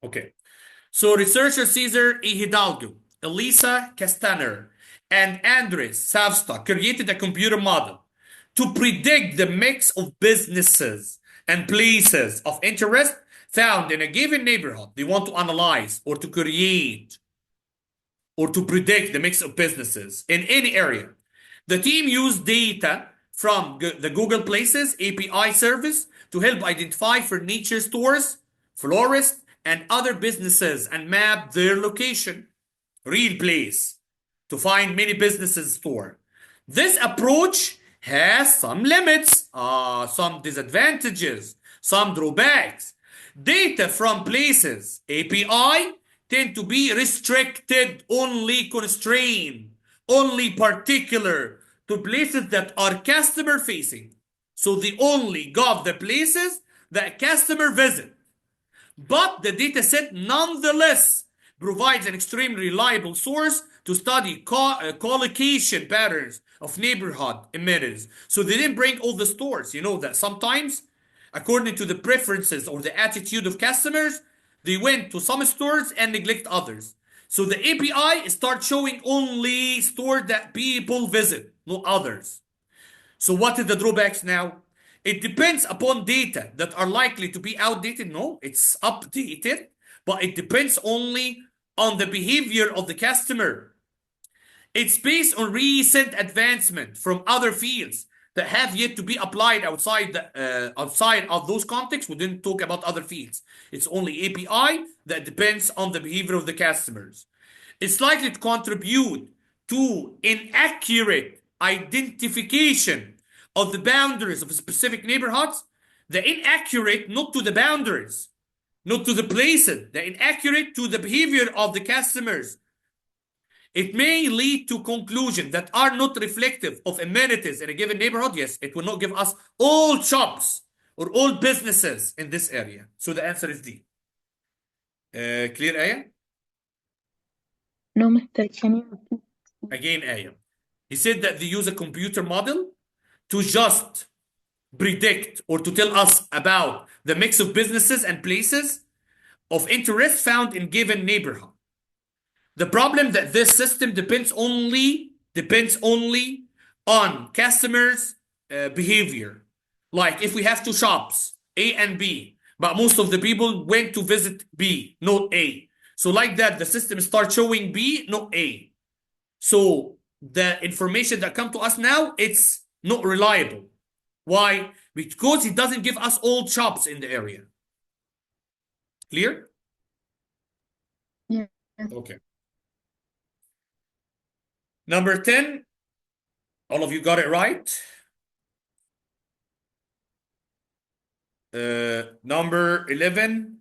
Okay. So researcher Cesar E. Hidalgo, Elisa Castaner, and Andres Savsta created a computer model to predict the mix of businesses and places of interest found in a given neighborhood. They want to analyze or to create or to predict the mix of businesses in any area. The team used data from the Google Places API service to help identify furniture stores, florists, and other businesses and map their location, real place, to find many businesses store. This approach has some limits, some disadvantages, some drawbacks. Data from places API tend to be restricted, only constrained, only particular to places that are customer facing. So they only got the places that customer visit. But the dataset nonetheless provides an extremely reliable source to study collocation patterns of neighborhood emitters. So they didn't bring all the stores. You know that sometimes, according to the preferences or the attitude of customers, they went to some stores and neglect others. So the API starts showing only stores that people visit, not others. So what are the drawbacks now? It depends upon data that are likely to be outdated. No, it's updated, but it depends only on the behavior of the customer. It's based on recent advancement from other fields that have yet to be applied outside of those contexts. We didn't talk about other fields. It's only API that depends on the behavior of the customers. It's likely to contribute to inaccurate identification of the boundaries of specific neighborhoods. The inaccurate, not to the boundaries, not to the places, the inaccurate to the behavior of the customers. It may lead to conclusions that are not reflective of amenities in a given neighborhood. Yes, it will not give us all shops or all businesses in this area. So the answer is D. Clear, Aya? No, Mr. Can you repeat? Again, Aya. He said that they use a computer model to just predict or to tell us about the mix of businesses and places of interest found in given neighborhood. The problem that this system depends only on customers' behavior. Like if we have two shops, A and B, but most of the people went to visit B, not A. So like that, the system starts showing B, not A. So the information that come to us now, it's not reliable. Why? Because it doesn't give us all shops in the area. Clear? Yes. Okay. Number 10, all of you got it right. Number 11,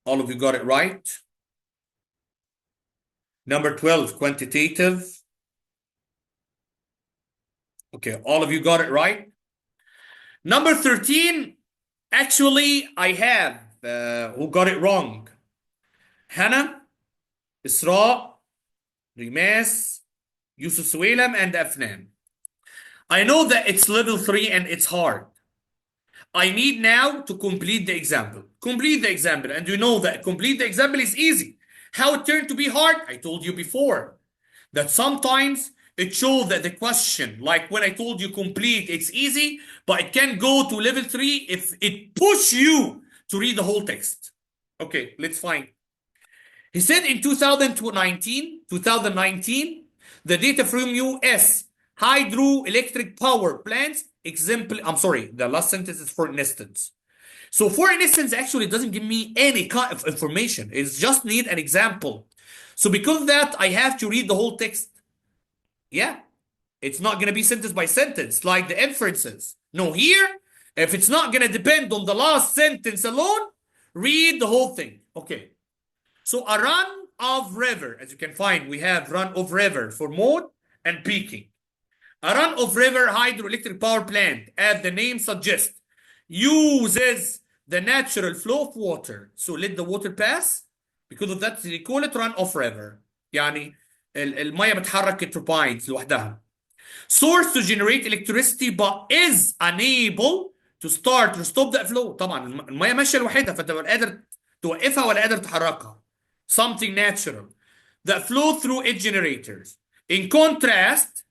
all of you got it right. Number 12, quantitative. Okay, all of you got it right. Number 13, actually, I have who got it wrong. Hannah, Isra, Rimas, Yusuf Suwailam, and Afnan. I know that it's level 3 and it's hard. I need now to complete the example. Complete the example. And you know that complete the example is easy. How it turned to be hard? I told you before that sometimes it shows that the question, like when I told you complete, it's easy, but it can go to level 3 if it push you to read the whole text. Okay, let's find. He said in 2019, the data from US hydroelectric power plants I'm sorry, the last sentence is for instance. So for instance, actually doesn't give me any kind of information. It just need an example. So because of that, I have to read the whole text. Yeah, it's not going to be sentence by sentence like the inferences. No, here, if it's not going to depend on the last sentence alone, read the whole thing. Okay. So a run of river, as you can find, we have run of river for mode and peaking. A run of river hydroelectric power plant, as the name suggests, uses the natural flow of water. So let the water pass. Because of that, they call it run of river. يعني المية بتحرك turbines لوحدها. Source to generate electricity but is unable to start or stop the flow. طبعا الميه ماشيه لوحدها فانت ولا قادر توقفها ولا قادر تحركها. Something natural that flow through its generators. In contrast,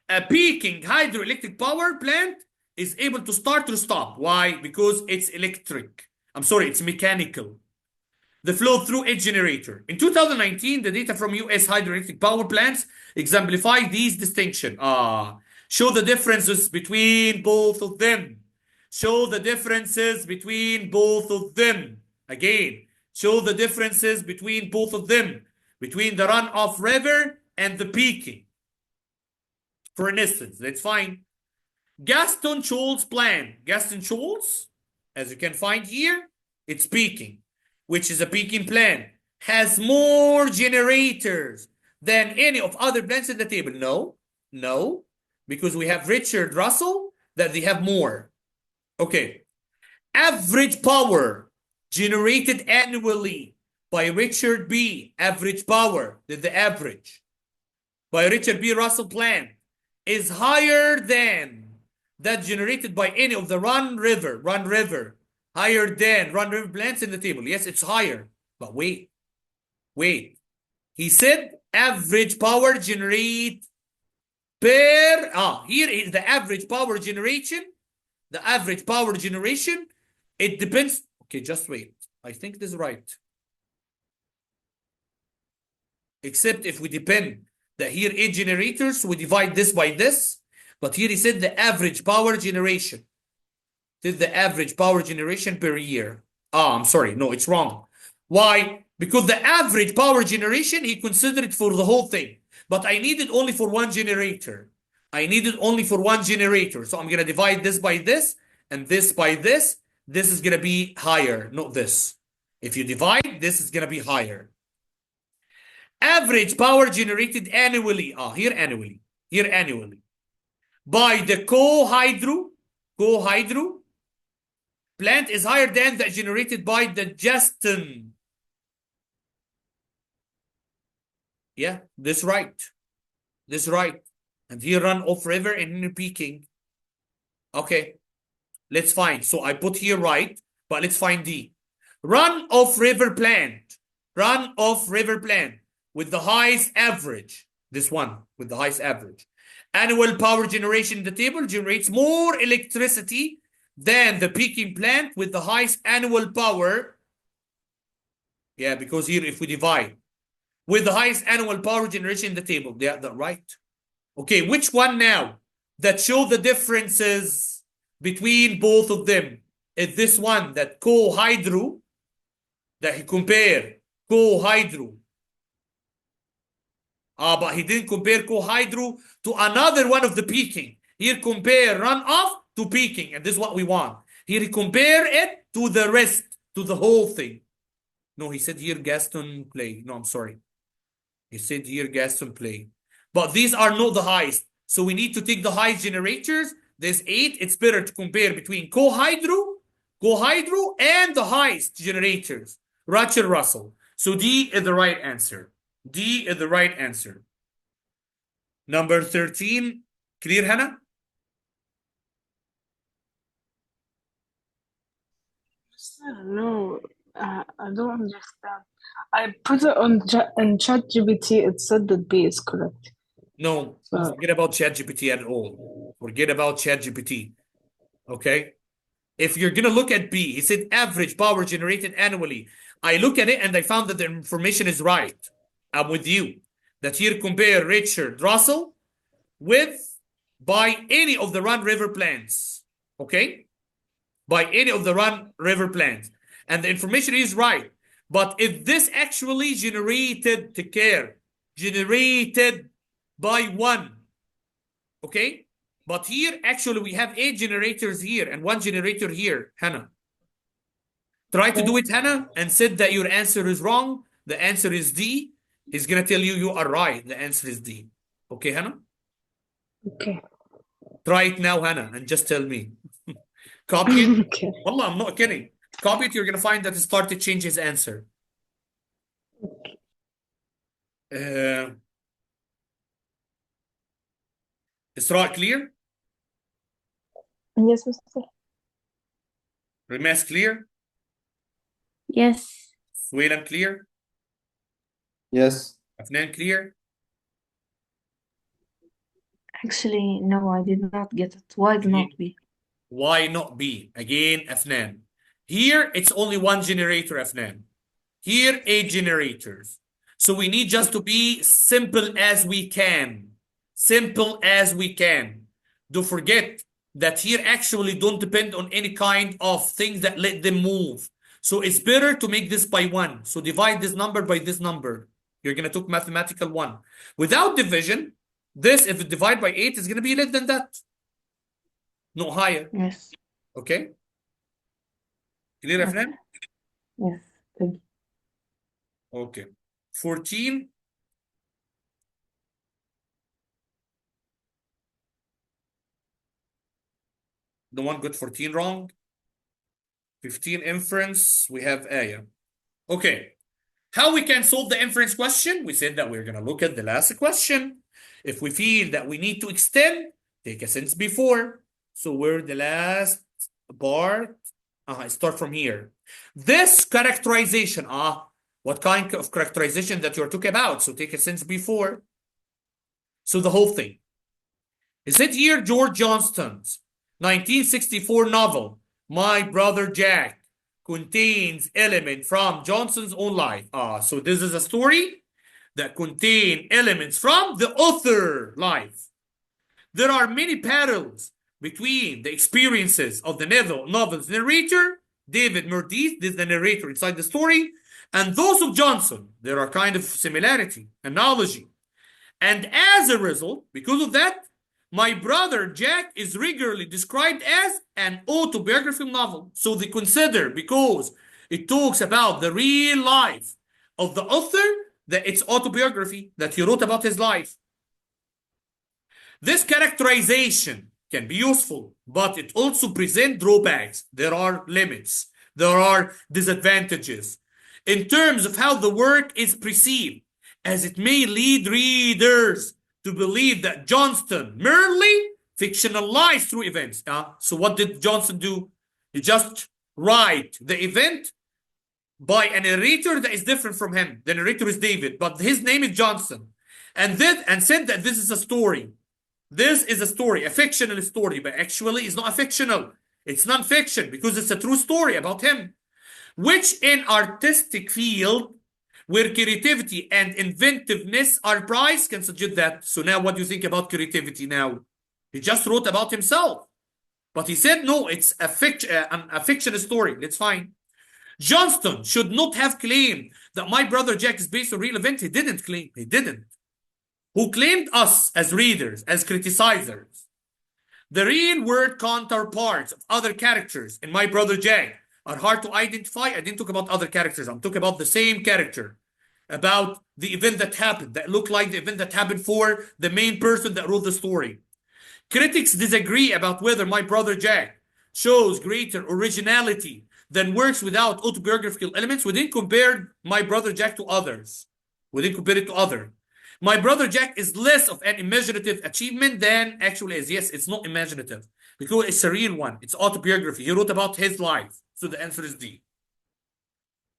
a peaking hydroelectric power plant is able to start or stop. Why? Because it's electric. I'm sorry, it's mechanical. The flow through its generator. In 2019, the data from US hydroelectric power plants exemplify these distinctions. Show the differences between both of them. Show the differences between both of them. Again, show the differences between both of them. Between the runoff river and the peaking. For instance, let's find Gaston Scholl's plan. Gaston Scholl's, as you can find here, it's peaking, which is a peaking plan, has more generators than any of other plants in the table. No, because we have Richard Russell that they have more. Okay, average power generated annually by Richard B. Average power, the average by Richard B. Russell plan is higher than that generated by any of the Run River, higher than Run River plants in the table. Yes, it's higher. But wait. He said average power generate per, here is the average power generation. The average power generation, it depends. Okay, just wait. I think this is right. Except if we depend that here 8 generators, we divide this by this. But here he said the average power generation. This is the average power generation per year. I'm sorry. No, it's wrong. Why? Because the average power generation, he considered it for the whole thing. But I need it only for one generator. I need it only for one generator. So I'm going to divide this by this and this by this. This is going to be higher, not this. If you divide, this is going to be higher. Average power generated annually. Here annually. By the co-hydro plant is higher than that generated by the Justin. Yeah, this right. And here run off river and peaking. Okay, let's find. So I put here right, but let's find D. Run off river plant with the highest average. This one with the highest average. Annual power generation in the table generates more electricity than the peaking plant with the highest annual power. Yeah, because here if we divide with the highest annual power generation in the table, they are right. Okay, which one now that show the differences between both of them is this one that co-hydro, that he compare co-hydro. But he didn't compare co-hydro to another one of the peaking. Here compare runoff to peaking, and this is what we want. Here he compare it to the rest, to the whole thing. No, he said here Gaston play. No, I'm sorry. He said here Gaston play. But these are not the highest. So we need to take the highest generators. There's 8. It's better to compare between co-hydro and the highest generators. Richard Russell. So D is the right answer. D is the right answer. Number 13. Clear, Hannah? No, I don't understand. I put it on in ChatGPT. It said that B is correct. No, So forget about ChatGPT at all. Forget about ChatGPT. Okay? If you're going to look at B, he said average power generated annually. I look at it and I found that the information is right. I'm with you. That here compare Richard Russell by any of the Run River plants. Okay? By any of the Run River plants. And the information is right. But if this actually generated by one. Okay? But here, actually, we have 8 generators here and 1 generator here, Hannah. Try to do it, Hannah, and said that your answer is wrong. The answer is D. He's going to tell you you are right. The answer is D. Okay, Hannah? okay. Try it now, Hannah, and just tell me. Copy it. Okay. Wallah, I'm not kidding. Copy it. You're going to find that it started to change his answer. Isra, clear? Yes, Mr. Rimas clear? Yes. Suelam clear? Yes. Afnan clear? Actually, no, I did not get it. Why do not be? Why not B? Again, Afnan. Here, it's only one generator, Afnan. Here, 8 generators. So we need just to be simple as we can. Simple as we can. Don't forget that here actually don't depend on any kind of things that let them move. So it's better to make this by 1. So divide this number by this number. You're going to take mathematical 1. Without division, this, if it divide by 8, is going to be less than that. No higher. Yes. Okay? Clear, Okay. Afnan? Yes. Thank you. Okay. 14. The one got 14 wrong. 15 inference. We have Aya. Okay. How we can solve the inference question? We said that we're going to look at the last question. If we feel that we need to extend, take a since before. So we're the last part. Start from here. This characterization, what kind of characterization that you're talking about? So take a since before. So the whole thing. Is it here George Johnston's 1964 novel, My Brother Jack, contains elements from Johnson's own life? So this is a story that contains elements from the author life. There are many parallels between the experiences of the novel's narrator, David Murdees, this is the narrator inside the story, and those of Johnson. There are kind of similarity, analogy. And as a result, because of that, My Brother Jack is regularly described as an autobiographical novel. So they consider, because it talks about the real life of the author, that it's autobiography, that he wrote about his life. This characterization can be useful, but it also presents drawbacks. There are limits. There are disadvantages in terms of how the work is perceived, as it may lead readers to believe that Johnston merely fictionalized true events. So what did Johnson do? He just write the event by a narrator that is different from him. The narrator is David, but his name is Johnson. And said that this is a story. This is a story, a fictional story, but actually it's not a fictional. It's non-fiction because it's a true story about him, which in artistic field where creativity and inventiveness are prized can suggest that. So now what do you think about creativity now? He just wrote about himself, but he said, no, it's a fiction story. That's fine. Johnston should not have claimed that My Brother Jack is based on real event. He didn't claim. He didn't. Who claimed us as readers, as criticizers. The real world counterparts of other characters in My Brother Jack are hard to identify. I didn't talk about other characters. I'm talking about the same character, about the event that happened, that looked like the event that happened for the main person that wrote the story. Critics disagree about whether My Brother Jack shows greater originality than works without autobiographical elements. We didn't compare My Brother Jack to others. We didn't compare it to others. My Brother Jack is less of an imaginative achievement than actually is. Yes, it's not imaginative because it's a real one. It's autobiography. He wrote about his life. So the answer is D.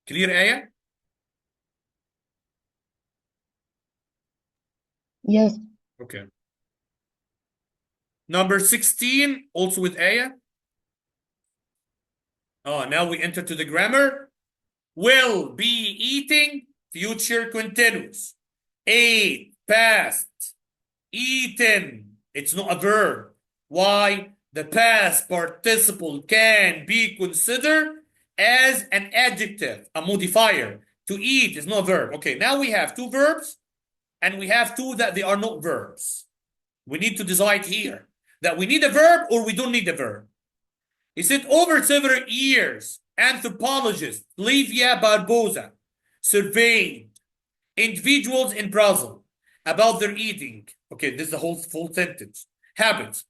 Clear, Aya? Yes. Okay. Number 16, also with Aya. Now we enter to the grammar. Will be eating, future continuous. Ate, past. Eaten. It's not a verb. Why? The past participle can be considered as an adjective, a modifier. To eat is not a verb. Okay, now we have two verbs, and we have two that they are not verbs. We need to decide here that we need a verb or we don't need a verb. He said over several years, anthropologist Livia Barbosa surveyed individuals in Brazil about their eating. Okay, this is the whole full sentence. Habits.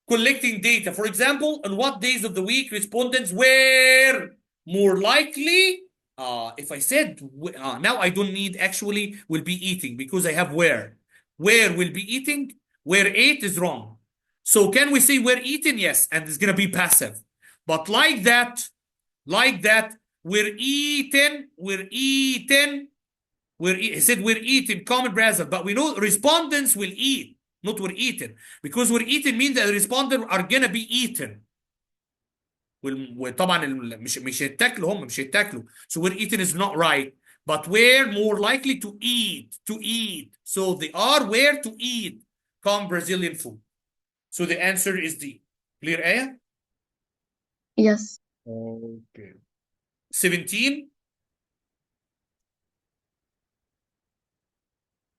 Collecting data. For example, on what days of the week respondents were more likely. If I said, now I don't need actually will be eating because I have where. Where will be eating? Where ate is wrong. So can we say where eating? Yes, and it's going to be passive. But like that, like that. We're eating. He said we're eating, common present, but we know respondents will eat, not we're eating, because we're eating means that the respondents are gonna be eaten. وطبعا مش هيتاكلوا هم مش هيتاكلوا. So we're eating is not right, but we're more likely to eat. So they are where to eat common Brazilian food. So the answer is D. Clear, Aya? Yes. Okay. 17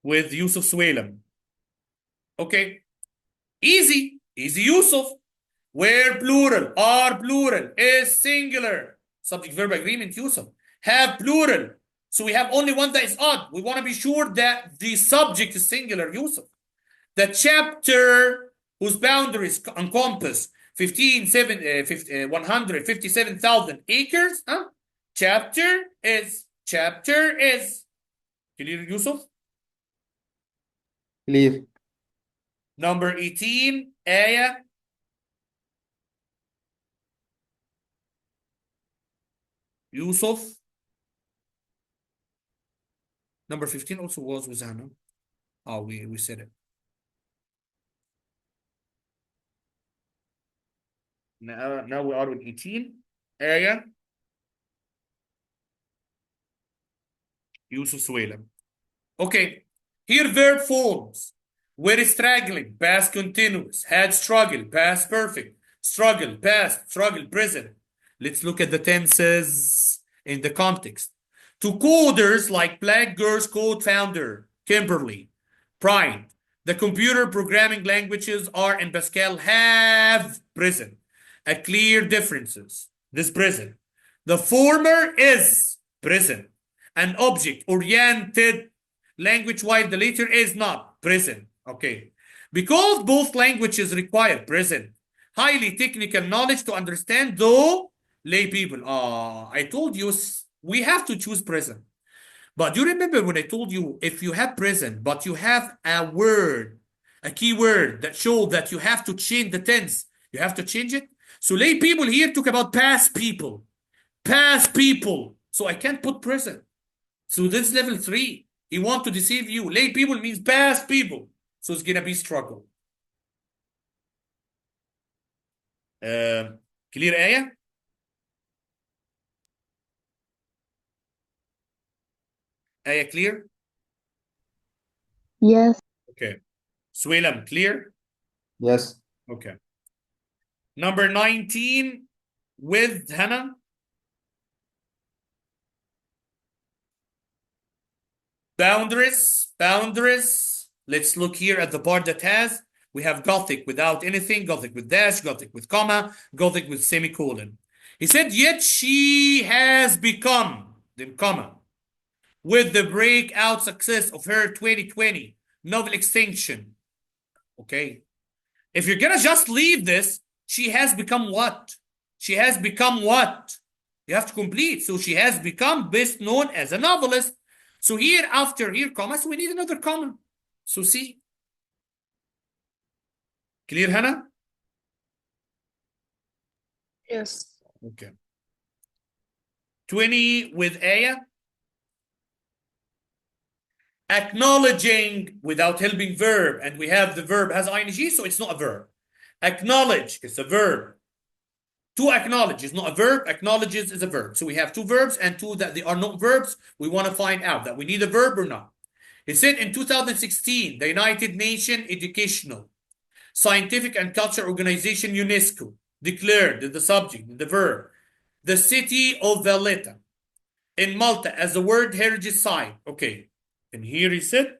with Yusuf Suelam. Okay. Easy Yusuf. Where plural, are plural, is singular. Subject verb agreement, Yusuf. Have plural. So we have only one that is odd. We want to be sure that the subject is singular, Yusuf. The chapter whose boundaries encompass 157,000 acres. Huh? Chapter is. Clear, Yusuf? Clear. Number 18, Aya. Yusuf. Number 15 also was with Hannah. Oh, we said it. Now we are with 18. Aya. Yusuf Suelam. Okay. Here verb forms. Were struggling, past continuous. Had struggle, past perfect. Struggle, past. Struggle, present. Let's look at the tenses in the context. To coders like Black Girls Code founder, Kimberly, Prime, the computer programming languages R and Pascal have present. A clear differences. This present. The former is present. An object-oriented language, while the later is not present. Okay. Because both languages require present, highly technical knowledge to understand, though lay people. I told you we have to choose present. But do you remember when I told you if you have present, but you have a word, a key word that showed that you have to change the tense, you have to change it? So lay people here talk about past people. So I can't put present. So this is level 3. He want to deceive you. Lay people means past people. So it's gonna be struggle. Clear, Aya? Aya, clear? Yes. Okay. Suelam, clear? Yes. Okay. Number 19 with Hannah. Boundaries. Let's look here at the part that has. We have Gothic without anything, Gothic with dash, Gothic with comma, Gothic with semicolon. He said, yet she has become, then comma, with the breakout success of her 2020 novel Extinction. Okay. If you're gonna just leave this, she has become what? You have to complete. So she has become best known as a novelist. So here, after here, commas, we need another comma. So see. Clear, Hannah? Yes. Okay. 20 with Aya. Acknowledging without helping verb. And we have the verb has ing, so it's not a verb. Acknowledge is a verb. To acknowledge is not a verb. Acknowledges is a verb. So we have two verbs and two that they are not verbs. We want to find out that we need a verb or not. It said in 2016, the United Nations Educational, Scientific and Cultural Organization, UNESCO, declared the subject, the verb, the city of Valletta in Malta as the World Heritage Site. Okay. And here he said,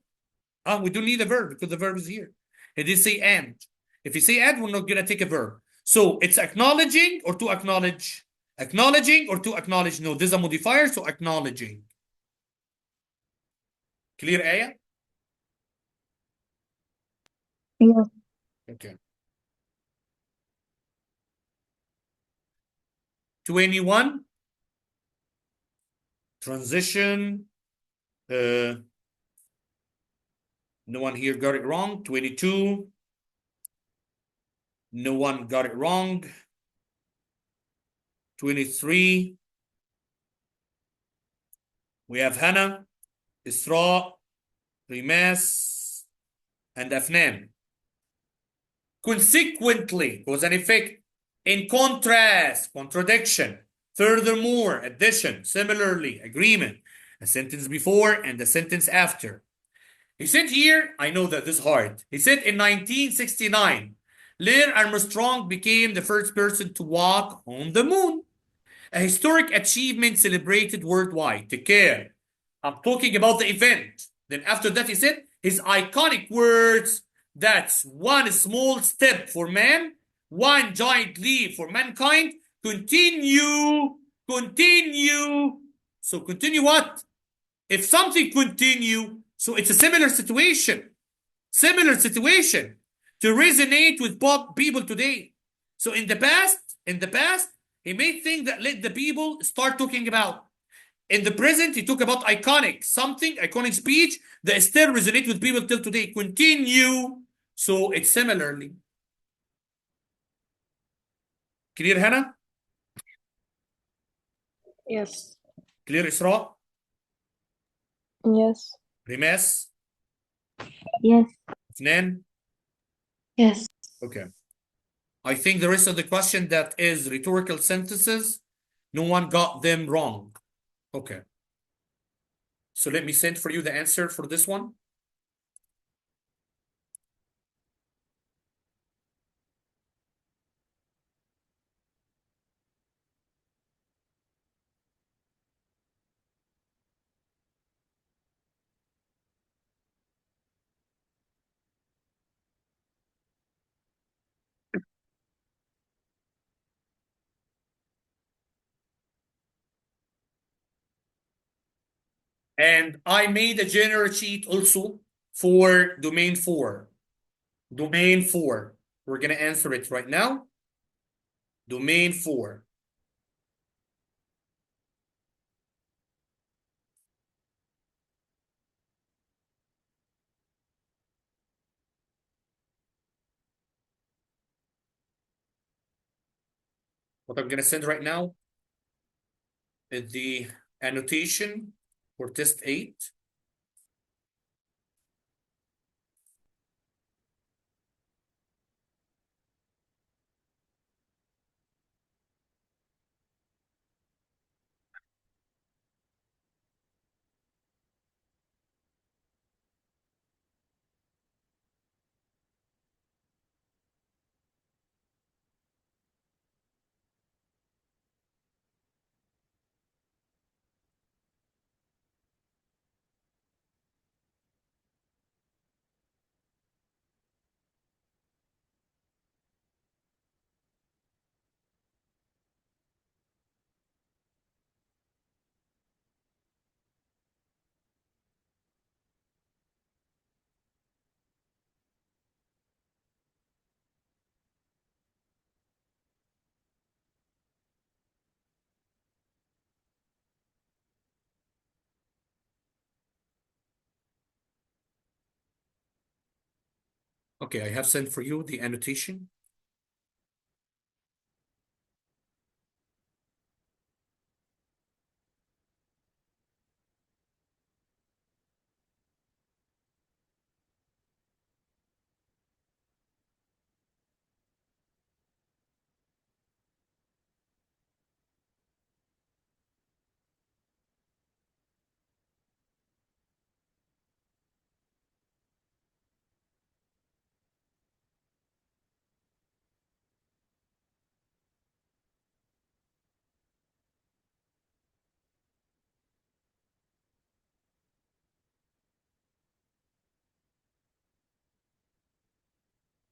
we don't need a verb because the verb is here. He didn't say and. If you say and, we're not going to take a verb. So it's acknowledging or to acknowledge? Acknowledging or to acknowledge? No, this is a modifier, so acknowledging. Clear, Aya? Yeah. Okay. 21. Transition. No one here got it wrong. 22. No one got it wrong. 23. We have Hannah, Isra, Rimas, and Afnan. Consequently, cause and effect. In contrast, contradiction. Furthermore, addition. Similarly, agreement. A sentence before and a sentence after. He said here, I know that this is hard. He said in 1969, Neil Armstrong became the first person to walk on the moon. A historic achievement celebrated worldwide. Take care. I'm talking about the event. Then after that, he said his iconic words, that's one small step for man, one giant leap for mankind. Continue, continue. So continue what? If something continue, so it's a similar situation to resonate with people today. So in the past, he made things that let the people start talking about. In the present, he talk about iconic speech that still resonate with people till today. Continue. So it's similarly. Clear, Hannah? Yes. Clear, Isra? Yes. Rimas? Yes. Afnan? Yes. Okay. I think the rest of the question that is rhetorical sentences, no one got them wrong. Okay. So let me send for you the answer for this one. And I made a general sheet also for domain 4. Domain 4. We're going to answer it right now. Domain 4. What I'm going to send right now is the annotation for test 8. Okay, I have sent for you the annotation.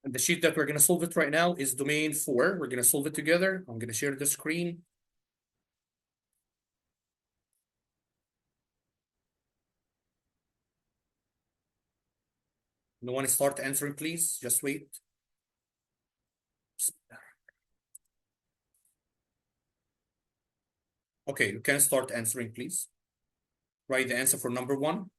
And the sheet that we're going to solve it right now is domain 4. We're going to solve it together. I'm going to share the screen. No one start answering, please. Just wait. Okay, you can start answering, please. Write the answer for number 1.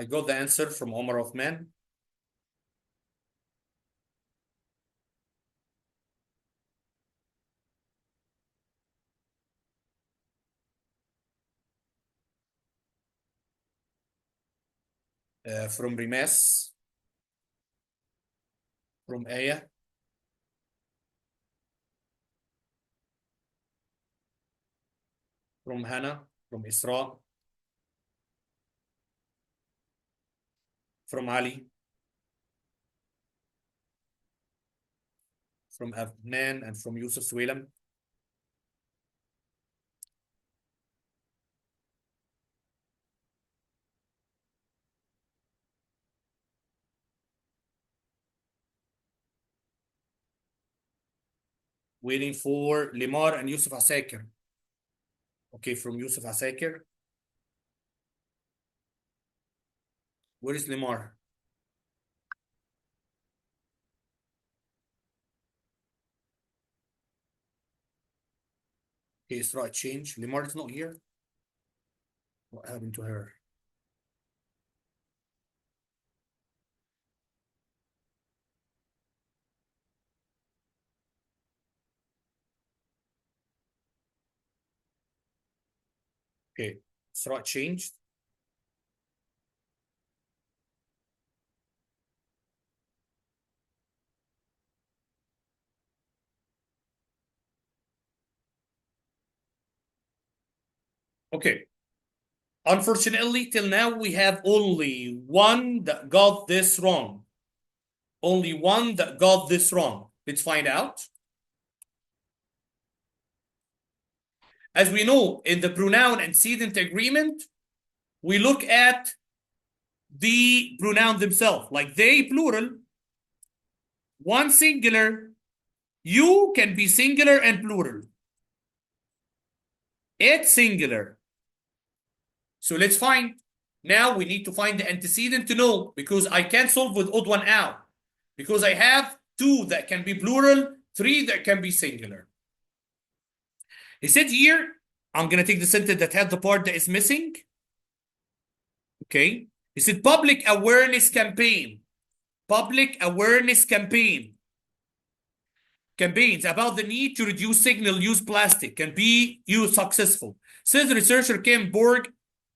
I got the answer from Omar Othman. From Rimas. From Aya. From Hannah. From Isra. From Ali. From Adnan and from Yusuf Suwalam. Waiting for Limar and Yusuf Asakir. Okay, from Yusuf Asakir. Where is Limar? Okay, Isra change. Limar is not here. What happened to her? Okay, Isra changed. Okay. Unfortunately, till now, we have only one that got this wrong. Only one that got this wrong. Let's find out. As we know, in the pronoun antecedent agreement, we look at the pronoun themselves, like they plural, one singular, you can be singular and plural. It's singular. So let's find. Now we need to find the antecedent to know, because I can't solve with odd one out. Because I have two that can be plural, three that can be singular. He said here, I'm going to take the sentence that had the part that is missing. Okay. He said public awareness campaign. Public awareness campaign. Campaigns about the need to reduce single-use plastic can be used successful, says researcher Kim Borg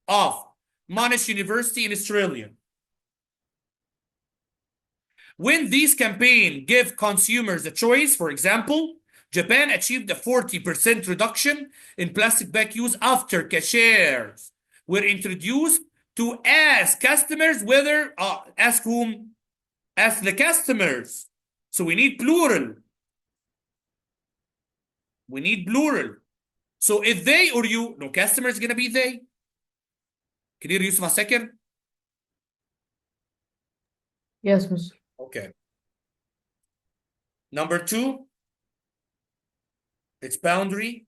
of Monash University in Australia. When these campaigns give consumers a choice, for example, Japan achieved a 40% reduction in plastic bag use after cashiers were introduced to ask customers whether, ask whom? Ask the customers. So we need plural. We need plural. So if they or you, no, customer is going to be they. Clear, Yusuf, a second? Yes, Miss. Okay. Number two, it's boundary.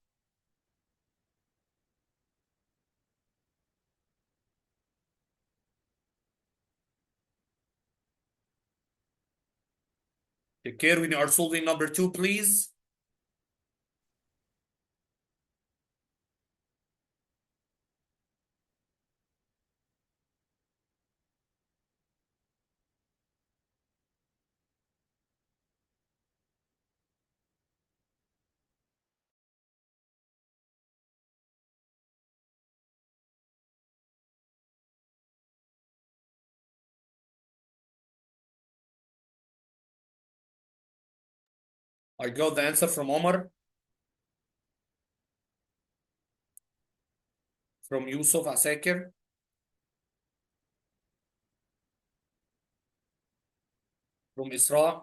Take care when you are solving number two, please. I got the answer from Omar, from Yusuf Asakir, from Isra,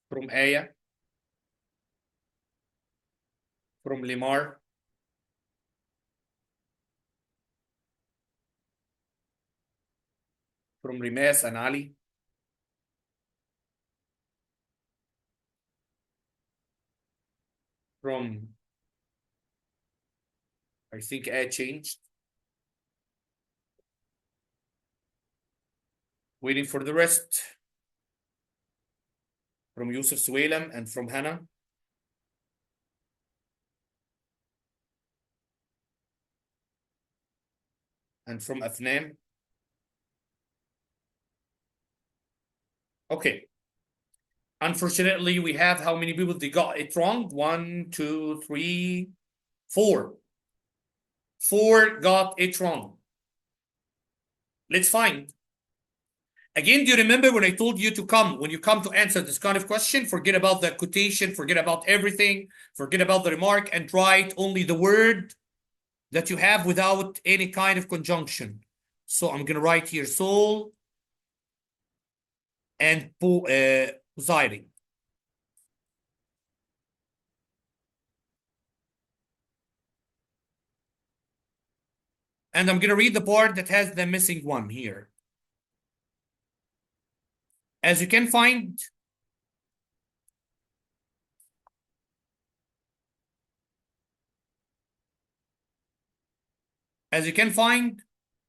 from Aya, from Limar, from Rimas and Ali, from, I think Aya changed. Waiting for the rest. From Yusuf Suwalam and from Hannah. And from Afnan. Okay. Unfortunately, we have how many people they got it wrong? 1, 2, 3, 4. 4 got it wrong. Let's find. Again, do you remember when I told you to come, when you come to answer this kind of question, forget about the quotation, forget about everything, forget about the remark, and write only the word that you have without any kind of conjunction. So I'm going to write here soul and Poseidon. And I'm going to read the part that has the missing one here. As you can find,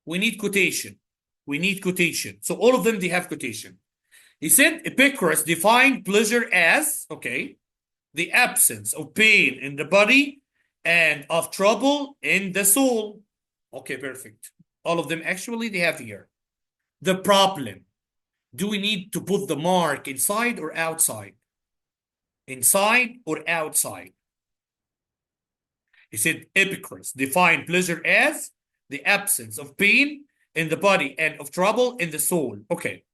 we need quotation. We need quotation. So all of them, they have quotation. He said, Epicurus defined pleasure as, okay, the absence of pain in the body and of trouble in the soul. Okay, perfect. All of them actually, they have here. The problem. Do we need to put the mark inside or outside? Inside or outside? He said, Epicurus defined pleasure as the absence of pain in the body and of trouble in the soul. Okay.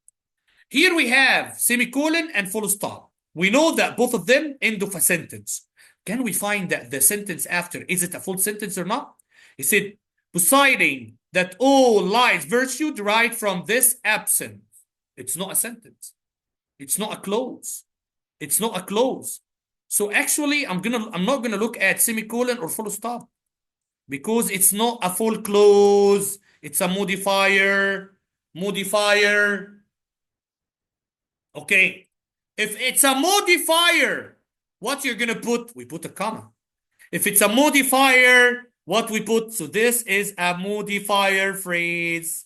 Here we have semicolon and full stop. We know that both of them end of a sentence. Can we find that the sentence after, is it a full sentence or not? He said, Poseidon, that all lies virtue derived from this absence. It's not a sentence. It's not a clause. It's not a clause. So actually, I'm not gonna look at semicolon or full stop because it's not a full clause. It's a modifier. Okay. If it's a modifier, what you're gonna put? We put a comma. If it's a modifier, what we put? So this is a modifier phrase.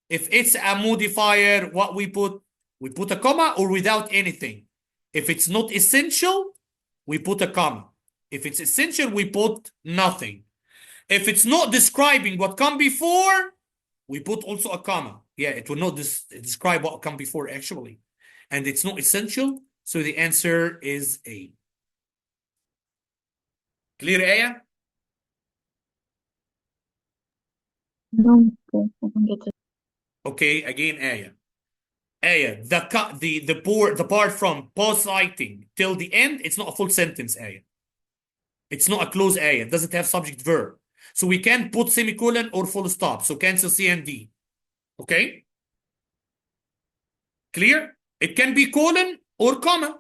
If it's a modifier, what we put? We put a comma or without anything. If it's not essential, we put a comma. If it's essential, we put nothing. If it's not describing what come before, we put also a comma. Yeah, it will not describe what come before actually. And it's not essential, so the answer is A. Clear, Aya? No, I don't get it. Okay, again, Aya. Aya, the part from post-citing till the end, it's not a full sentence, Aya. It's not a close Aya. It doesn't have subject verb. So we can't put semicolon or full stop. So cancel C and D. Okay? Clear? It can be colon or comma.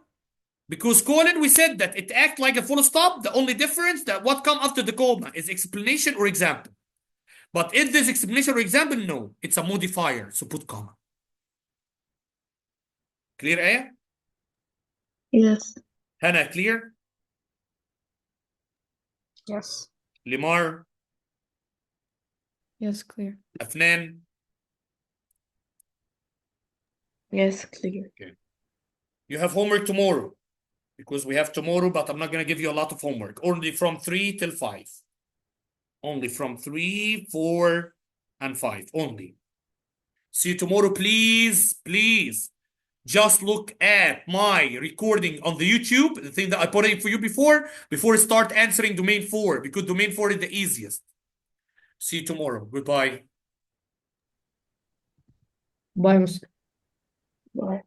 Because colon, we said that it acts like a full stop. The only difference that what come after the comma is explanation or example. But if there's explanation or example, no. It's a modifier. So put comma. Clear, Aya? Yes. Hannah, clear? Yes. Limar? Yes, clear. Afnan? Yes, clear. You have homework tomorrow. Because we have tomorrow, but I'm not going to give you a lot of homework. Only from 3 till 5. Only from 3, 4, and 5. Only. See you tomorrow, please. Please. Just look at my recording on the YouTube, the thing that I put in for you before I start answering domain 4, because domain 4 is the easiest. See you tomorrow. Goodbye. Bye, Mr. Bye.